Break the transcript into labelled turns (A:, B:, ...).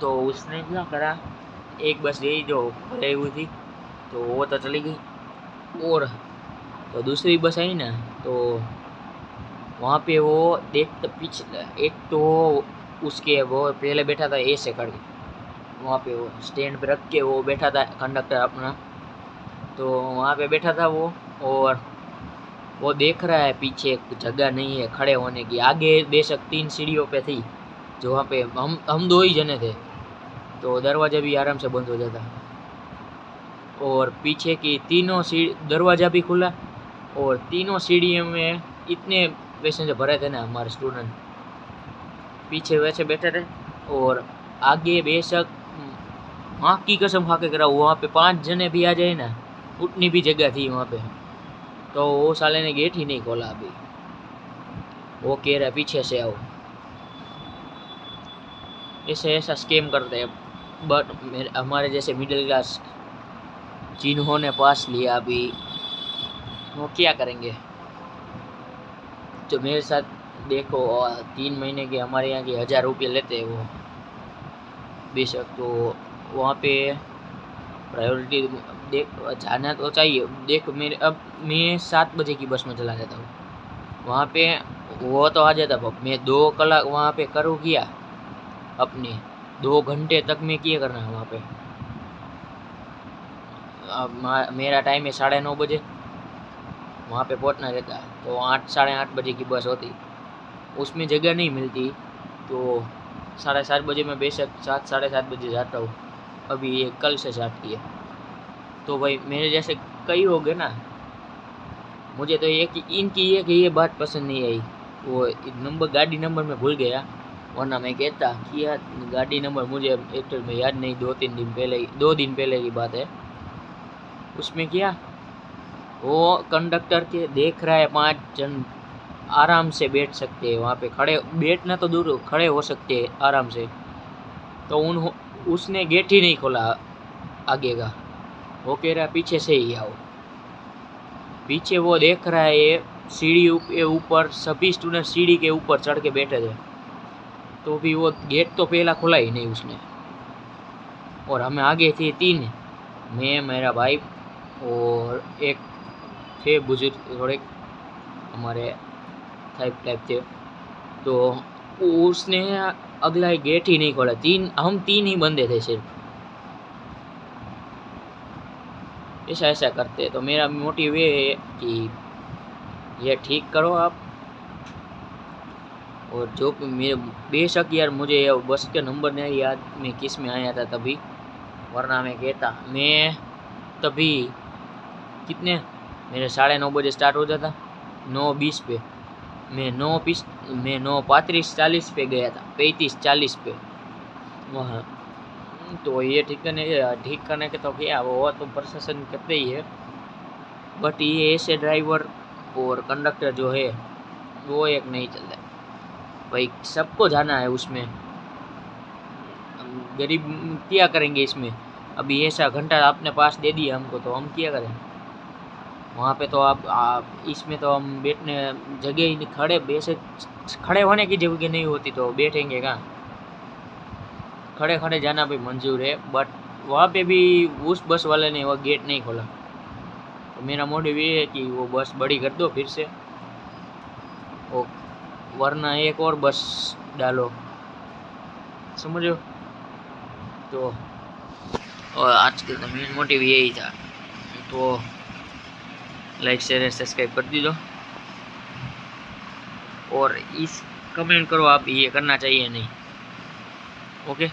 A: तो उसने क्या करा, एक बस यही जो भरी हुई थी तो वो तो चली गई, और तो दूसरी बस आई ना, तो वहाँ पे वो देख पीछे एक तो उसके वो पहले बैठा था ऐसे करके, वहाँ पे वो स्टैंड पे रख के वो बैठा था कंडक्टर अपना, तो वहाँ पे बैठा था वो, और वो देख रहा है पीछे जगह नहीं है खड़े होने की, आगे बेशक 3 सीढ़ियों पे थी जो वहाँ पे हम 2 ही जने थे, तो दरवाज़ा भी आराम से बंद हो जाता, और पीछे की तीनों दरवाज़ा भी खुला, और तीनों सीढ़ियों में इतने पैसेंजर भरे थे ना हमारे स्टूडेंट, पीछे वैसे बैठे थे, और आगे बेशक माँ की कसम खा के करा वहाँ पे 5 जने भी आ जाए ना उतनी भी जगह थी वहाँ पे, तो वो साले ने गेट ही नहीं खोला अभी, वो कह रहा है पीछे से आओ। ऐसा स्कैम करते हैं, बट हमारे जैसे मिडिल क्लास जिन्होंने पास लिया अभी वो क्या करेंगे। तो मेरे साथ देखो 3 महीने के हमारे यहाँ के 1000 रुपये लेते हैं वो बेशक, तो वहाँ पे प्रायोरिटी देख जाना तो चाहिए। देख मेरे अब मैं 7 बजे की बस में चला जाता हूँ, वहाँ पे वो तो आ जाता, मैं 2 कलाक वहाँ पे करूँ किया अपने 2 घंटे तक मैं किया करना है वहाँ पे। अब मेरा टाइम है 9:30 बजे वहाँ पे पहुँचना रहता है, तो 8 साढ़े 8 बजे की बस होती, उसमें जगह नहीं मिलती, तो 7:30 बजे मैं बेशक 7 साढ़े 7 बजे जाता हूँ। अभी ये कल से स्टार्ट किया, तो भाई मेरे जैसे कई हो गए ना, मुझे तो इनकी ये बात पसंद नहीं आई, वो गाड़ी नंबर में भूल गया, वरना मैं कहता कि यार गाड़ी नंबर मुझे एक्चुअल में याद नहीं, 2 दिन पहले की बात है। उसमें क्या वो कंडक्टर के देख रहा है 5 जन आराम से बैठ सकते हैं वहाँ पे, खड़े बैठना तो दूर खड़े हो सकते हैं आराम से, तो उसने गेट ही नहीं खोला आगे का, वो कह रहा है पीछे से ही आओ। पीछे वो देख रहा है ये सीढ़ी के ऊपर सभी स्टूडेंट सीढ़ी के ऊपर चढ़ के बैठे थे, तो भी वो गेट तो पहला खुला ही नहीं उसने, और हमें आगे थे 3, मैं मेरा भाई और एक थे बुजुर्ग थोड़े हमारे टाइप थे, तो उसने अगला गेट ही नहीं खोला, हम 3 ही बंदे थे सिर्फ। ऐसा करते, तो मेरा मोटिव ये है कि ये ठीक करो आप, और जो मेरे बेशक यार मुझे बस का नंबर नहीं याद मैं किस में आया था तभी, वरना मैं कहता मैं तभी कितने मेरे 9:30 बजे स्टार्ट हो जाता, 9:20 पे मैं 9:35 40 पे गया था, 35-40 पे वहाँ। तो ये ठीक करने के तो क्या वो तो प्रशासन करते ही है, बट ये ऐसे ड्राइवर और कंडक्टर जो है वो एक नहीं चलता भाई, सबको जाना है उसमें, गरीब क्या करेंगे इसमें। अभी ऐसा घंटा आपने पास दे दिया हमको, तो हम क्या करें वहाँ पे, तो आप इसमें तो हम बैठने जगह ही नहीं, खड़े होने की जगह नहीं होती तो बैठेंगे कहाँ, खड़े खड़े जाना भी मंजूर है, बट वहाँ पे भी उस बस वाले ने वो गेट नहीं खोला, तो मेरा मोटिव ये है कि वो बस बड़ी कर दो फिर से, वो वरना एक और बस डालो, समझो। तो और आज के तो मेन मोटिव यही था, तो लाइक शेयर सब्सक्राइब कर दीजिए, और इस कमेंट करो आप ये करना चाहिए नहीं। ओके।